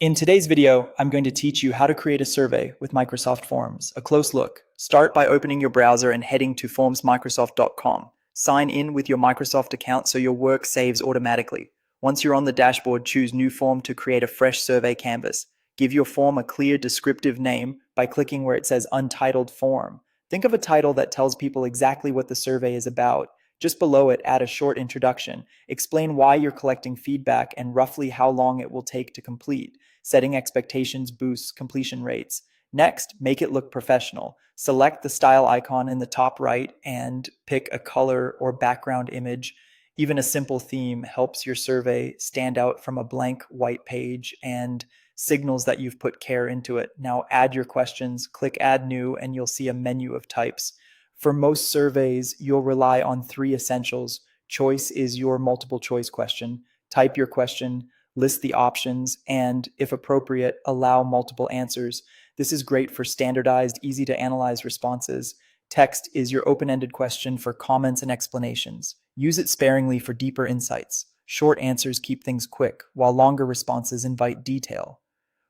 In today's video, I'm going to teach you how to create a survey with Microsoft Forms. A close look. Start by opening your browser and heading to formsmicrosoft.com. Sign in with your Microsoft account so your work saves automatically. Once you're on the dashboard, choose New Form to create a fresh survey canvas. Give your form a clear descriptive name by clicking where it says Untitled Form. Think of a title that tells people exactly what the survey is about. Just below it, add a short introduction. Explain why you're collecting feedback and roughly how long it will take to complete. Setting expectations boosts completion rates. Next, make it look professional. Select the style icon in the top right and pick a color or background image. Even a simple theme helps your survey stand out from a blank white page and signals that you've put care into it. Now add your questions, click Add New, and you'll see a menu of types. For most surveys, you'll rely on three essentials. Choice is your multiple choice question. Type your question, list the options, and, if appropriate, allow multiple answers. This is great for standardized, easy to analyze responses. Text is your open ended question for comments and explanations. Use it sparingly for deeper insights. Short answers keep things quick, while longer responses invite detail.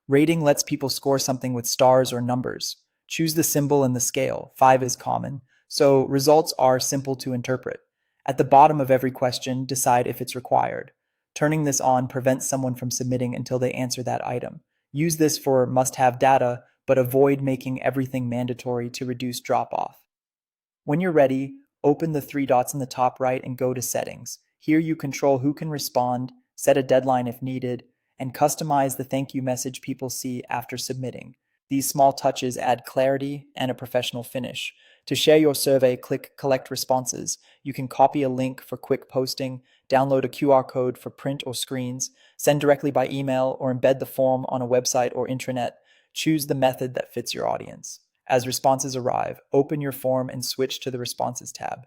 Rating lets people score something with stars or numbers. Choose the symbol and the scale. 5 is common, so results are simple to interpret. At the bottom of every question, decide if it's required. Turning this on prevents someone from submitting until they answer that item. Use this for must-have data, but avoid making everything mandatory to reduce drop-off. When you're ready, open the three dots in the top right and go to Settings. Here you control who can respond, set a deadline if needed, and customize the thank you message people see after submitting. These small touches add clarity and a professional finish. To share your survey, click Collect Responses. You can copy a link for quick posting, download a QR code for print or screens, send directly by email, or embed the form on a website or intranet. Choose the method that fits your audience. As responses arrive, open your form and switch to the Responses tab.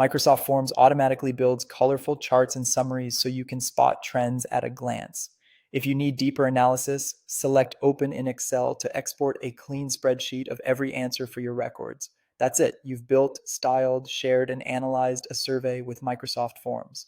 Microsoft Forms automatically builds colorful charts and summaries so you can spot trends at a glance. If you need deeper analysis, select Open in Excel to export a clean spreadsheet of every answer for your records. That's it. You've built, styled, shared, and analyzed a survey with Microsoft Forms.